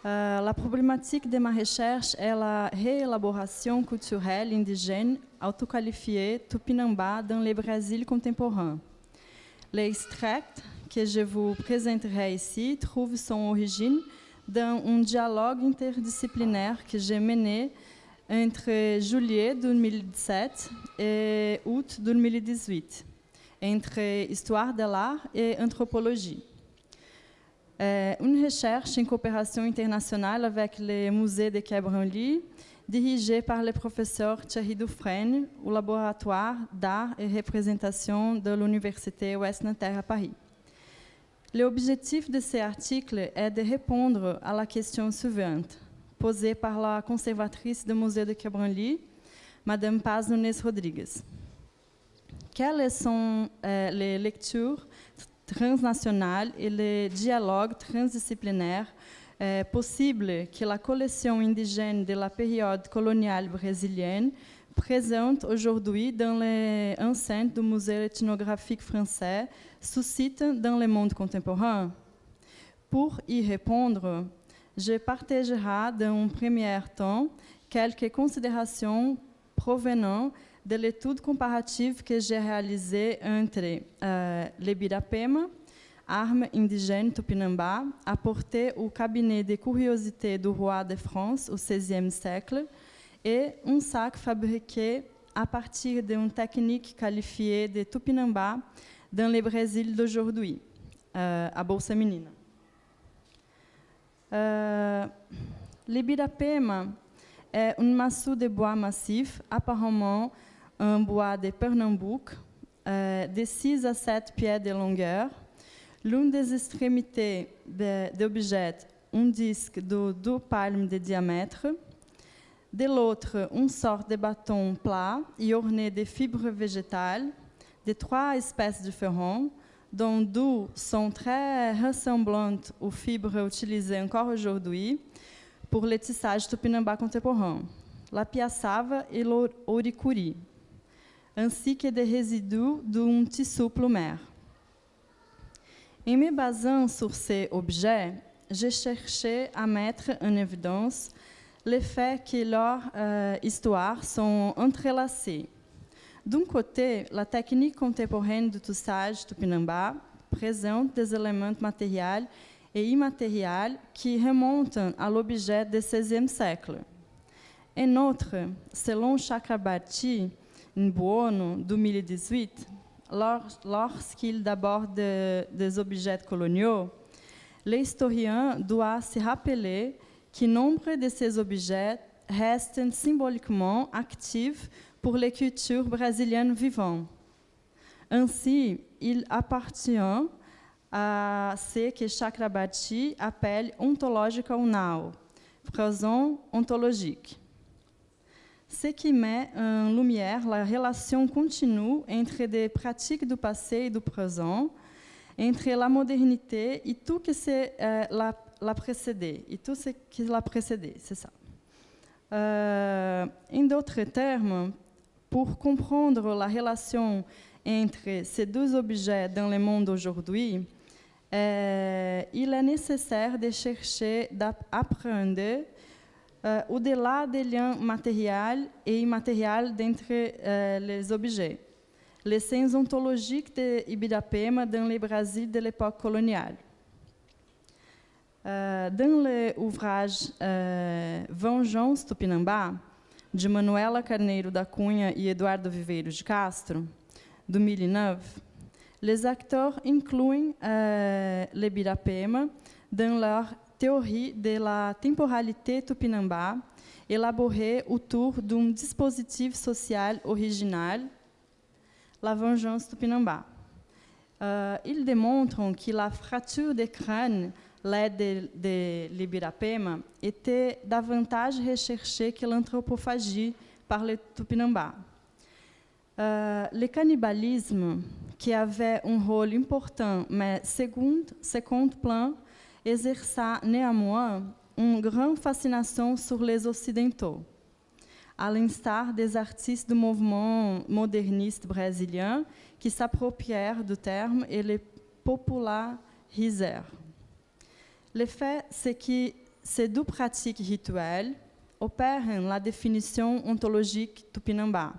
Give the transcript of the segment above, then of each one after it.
La problématique de ma recherche est la réélaboration culturelle indigène autoqualifiée tupinambá dans le Brésil contemporain. L'extrait que je vous présenterai ici trouve son origine dans un dialogue interdisciplinaire que j'ai mené entre juillet 2017 et août 2018, entre histoire de l'art et anthropologie. Une recherche en coopération internationale avec le musée de Quai Branly, dirigée par le professeur Thierry Dufresne, au laboratoire d'art et représentation de l'Université Ouest-Nanterre à Paris. L'objectif de cet article est de répondre à la question suivante, posée par la conservatrice du musée de Quai Branly, Madame Paz Nunes Rodrigues. Quelles sont les lectures transnationales et les dialogues transdisciplinaires possibles que la collection indigène de la période coloniale brésilienne présente aujourd'hui dans les enceintes du Musée ethnographique français suscite dans le monde contemporain? Pour y répondre, je partagerai dans un premier temps quelques considérations provenant de l'étude comparative que j'ai réalisée entre l'Ibirapema, arme indigène tupinambá, apportée au cabinet de curiosités du roi de France au XVIe siècle, et un sac fabriqué à partir d'une technique qualifiée de tupinambá dans le Brésil d'aujourd'hui, à Bolsa Menina. L'Ibirapema est un massif de bois massif, apparemment un bois de Pernambouc, de 6 à 7 pieds de longueur. L'une des extrémités de l'objet, un disque de 2 palmes de diamètre. De l'autre, une sorte de bâton plat et orné de fibres végétales, de 3 espèces différentes, dont 2 sont très ressemblantes aux fibres utilisées encore aujourd'hui pour le tissage tupinambá contemporain, la piaçava et l'oricuri, ainsi que des résidus d'un tissu plumaire. En me basant sur ces objets, j'ai cherché à mettre en évidence le fait que leurs histoires sont entrelacées. D'un côté, la technique contemporaine du tissage tupinambá présente des éléments matériels et immatériels qui remontent à l'objet du XVIe siècle. En outre, selon Chakrabarti, en Buono, 2018, lorsqu'il aborde des objets coloniaux, l'historien doit se rappeler que nombre de ces objets restent symboliquement actifs pour les cultures brésiliennes vivantes. Ainsi, il appartient à ce que Chakrabarti appelle ontological now, présent ontologique. Ce qui met en lumière la relation continue entre des pratiques du passé et du présent, entre la modernité et tout ce l'a précédé, c'est ça. En d'autres termes, pour comprendre la relation entre ces deux objets dans le monde d'aujourd'hui, il est nécessaire de chercher d'apprendre au-delà des liens matériels et immatériels d'entre les objets, les sens ontologiques de Ibirapema dans le Brésil de l'époque coloniale. Dans l'ouvrage Vengeance Tupinambá, de Manuela Carneiro da Cunha e Eduardo Viveiro de Castro, 2009, les acteurs incluent l'Ibirapema dans leur théorie de la temporalité tupinambá, élaborée autour d'un dispositif social original, la vengeance tupinambá. Ils démontrent que la fracture des crânes l'aide de l'Ibirapema était davantage recherchée que l'anthropophagie par les Tupinambá. Le cannibalisme, qui avait un rôle important, mais second plan, exerça néanmoins une grande fascination sur les Occidentaux. À l'instar des artistes du mouvement moderniste brésilien qui s'approprièrent du terme et le popularisèrent. Le fait, c'est que ces deux pratiques rituelles opèrent la définition ontologique tupinambá.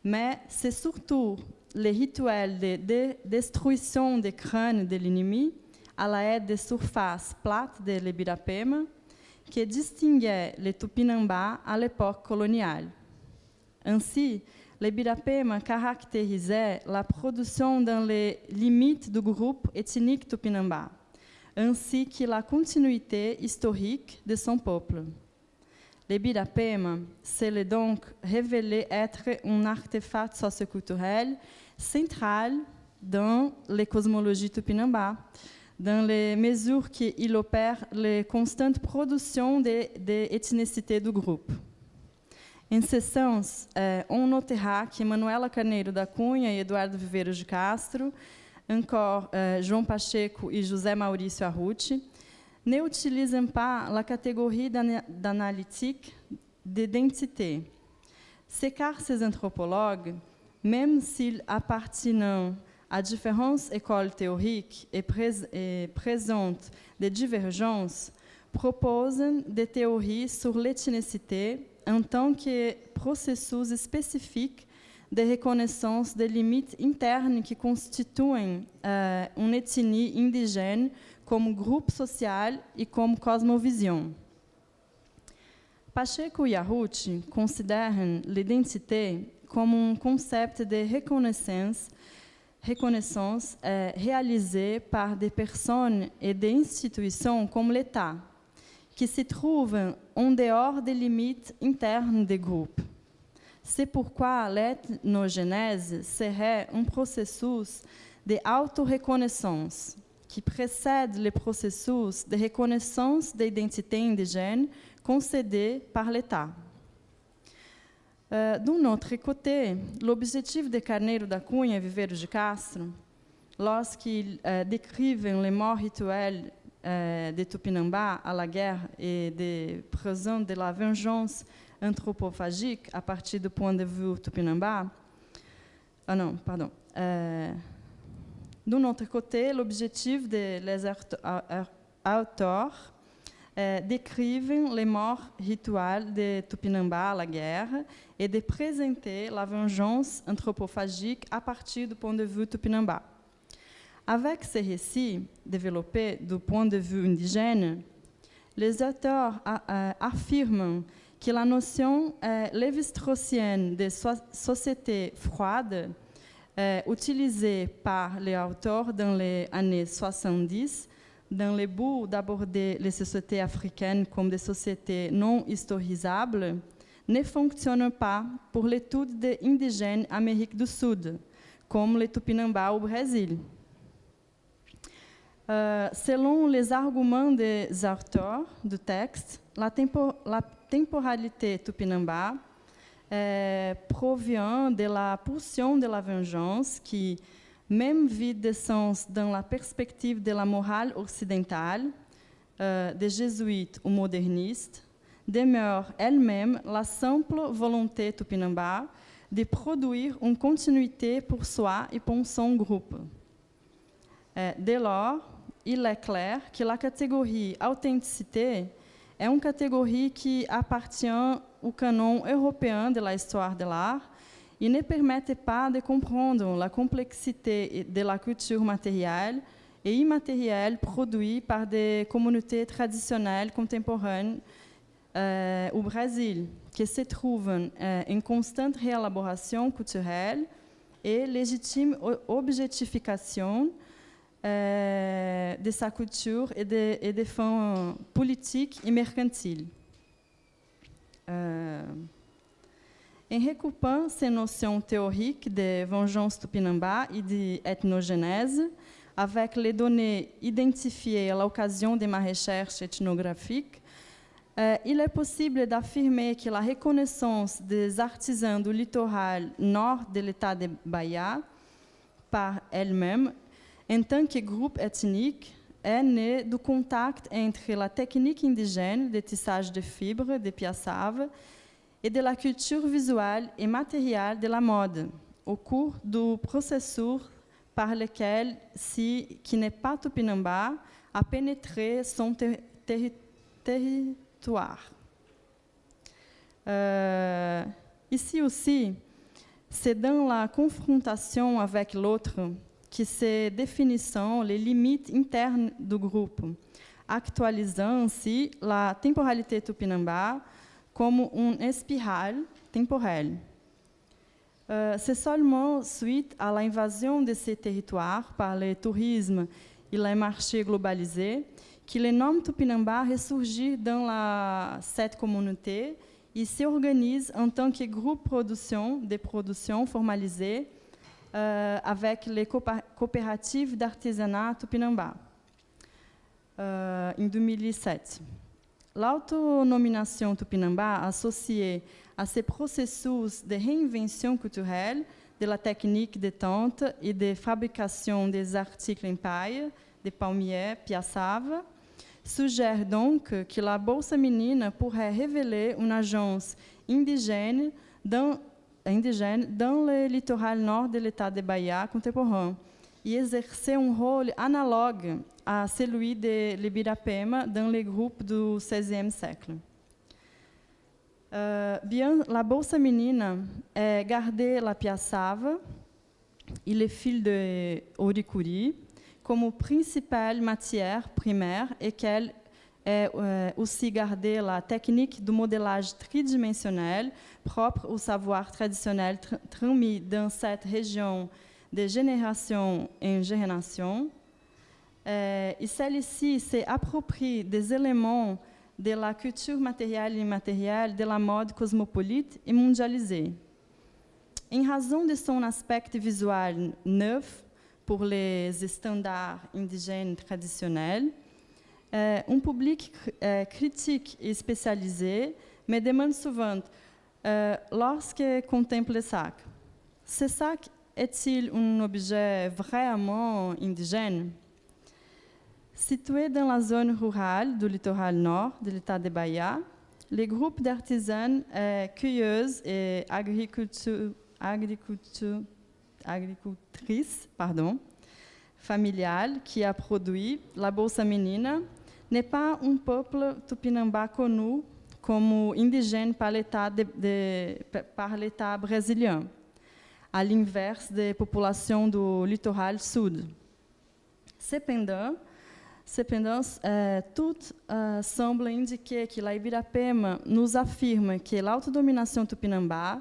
Mais c'est surtout les rituels de destruição des crânes de l'ennemi à l'aide des surfaces plates de l'Ibirapema qui distinguaient les Tupinambá à l'époque coloniale. Ainsi, l'Ibirapema caractérisait la production dans les limites du groupe ethnique Tupinambá, ainsi que la continuité historique de son peuple. L'Ibirapema s'est donc révélé être un artefact socioculturel central dans les cosmologies Tupinambá, dans les mesures qu'il opère les constantes productions de ethnicité du groupe. Em ce sens, on notera que Manuela Carneiro da Cunha e Eduardo Viveiros de Castro, encore João Pacheco e José Maurício Arruti, ne utilisent pas la catégorie d'analytique d'identité. C'est car ces anthropologues, même s'ils appartiennent à différentes écoles théoriques et présentent des divergences, proposent des théories sur l'ethnicité en tant que processus spécifique de reconnaissance des limites internes qui constituent une ethnie indigène comme groupe social et comme cosmovision. Pacheco e Arruti considèrent l'identité comme un concept de reconnaissance réalisé par des personnes et des institutions comme l'État, qui se trouvent en dehors des limites internes des groupes. C'est pourquoi l'ethnogenèse serait un processus de auto-reconnaissance qui précède le processus de reconnaissance d'identité indigène concédé par l'État. D'un autre côté, l'objectif de Carneiro da Cunha et Viveiros de Castro, lorsqu'ils décrivent les morts rituels de Tupinambá à la guerre et de présent de la vengeance anthropophagique à partir du point de vue Tupinambá, d'un autre côté, l'objectif des auteurs décrivent les morts rituelles de Tupinambá à la guerre et de présenter la vengeance anthropophagique à partir du point de vue Tupinambá. Avec ces récits développés du point de vue indigène, les auteurs affirment que la notion lévi-straussienne de société froide, utilisée par les auteurs dans les années 70, dans le but d'aborder les sociétés africaines comme des sociétés non historisables, ne fonctionne pas pour l'étude des indigènes Amérique du Sud, comme les Tupinambá au Brésil. Selon les arguments des auteurs du texte, la temporalité Tupinambá provient de la pulsion de la vengeance qui, même vide de sens dans la perspective de la morale occidentale, des jésuites ou modernistes, demeure elle-même la simple volonté Tupinambá de produire une continuité pour soi et pour son groupe. Dès lors, il est clair que la catégorie authenticité est une catégorie qui appartient au canon européen de l'histoire de l'art et ne permet pas de comprendre la complexité de la culture matérielle et immatérielle produite par des communautés traditionnelles contemporaines au Brésil, qui se trouvent en constante réélaboration culturelle et légitime objectification de sa culture et des fins politiques et mercantiles. En recoupant ces notions théoriques de vengeance Tupinambá et d'ethnogenèse, avec les données identifiées à l'occasion de ma recherche ethnographique, il est possible d'affirmer que la reconnaissance des artisans du littoral nord de l'État de Bahia par elle-même, en tant que groupe ethnique, est née du contact entre la technique indigène de tissage de fibres de piaçava et de la culture visuelle et matérielle de la mode, au cours du processus par lequel, qui n'est pas Tupinambá, a pénétré son territoire. Ici aussi, c'est dans la confrontation avec l'autre que se définissent les limites internes du groupe, actualisant ainsi la temporalité tupinambá comme une spirale temporelle. C'est seulement suite à l'invasion de ces territoires par le tourisme et les marchés globalisés que le nom Tupinambá ressurgit dans cette communauté et s'organise en tant que groupe de production formalisé avec les coopératives d'artisanat Tupinambá en 2007. L'autonomination Tupinambá associée à ces processus de réinvention culturelle de la technique de tente et de fabrication des articles en paille, de palmier, piaçava, suggère donc que la Bolsa Menina pourrait révéler une agence indigène dans le littoral nord de l'État de Bahia contemporain et exercer un rôle analogue à celui de l'Ibirapema dans les groupes du XVIe siècle. Bien, la Bolsa Menina gardait la piaçava et le fil de ouricuri comme principale matière primaire et qu'elle aussi gardait la technique du modélage tridimensionnel propre au savoir traditionnel transmis dans cette région de génération en génération. Et celle-ci s'est appropriée des éléments de la culture matérielle et immatérielle de la mode cosmopolite et mondialisée. En raison de son aspect visuel neuf pour les standards indigènes traditionnels, un public critique et spécialisé me demande souvent, lorsque contemple le sac, ce sac est-il un objet vraiment indigène? Situé dans la zone rurale du littoral nord de l'État de Bahia, les groupes d'artisanes, cueilleuses et agricultrices familiales qui a produit la Bolsa Menina n'est pas un peuple tupinambá connu comme indigène par l'État brésilien, à l'inverse des populations du littoral sud. Cependant, tout semble indiquer que la Ibirapema nous affirme que l'autodomination tupinambá,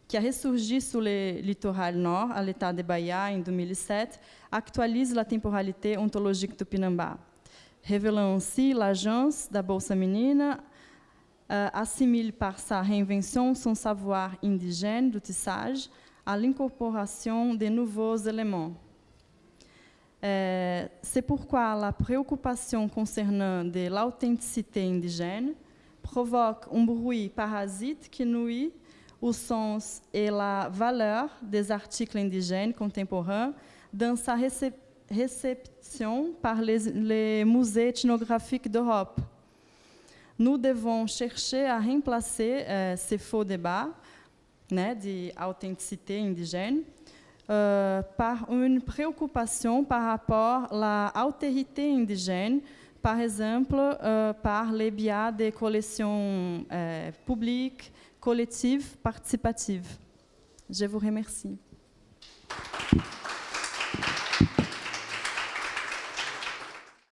qui a ressurgi sur le littoral nord, à l'État de Bahia, en 2007, actualise la temporalité ontologique tupinambá, révélant ainsi l'agence da Bolsa Menina, assimile par sa réinvention son savoir indigène du tissage à l'incorporation de nouveaux éléments. C'est pourquoi la préoccupation concernant de l'authenticité indigène provoque un bruit parasite qui nuit au sens et la valeur des articles indigènes contemporains dans sa réception par les musées ethnographiques d'Europe. Nous devons chercher à remplacer ces faux débats d'authenticité indigène par une préoccupation par rapport à l'altérité indigène, par exemple par les biais des collections publiques, collectives, participatives. Je vous remercie.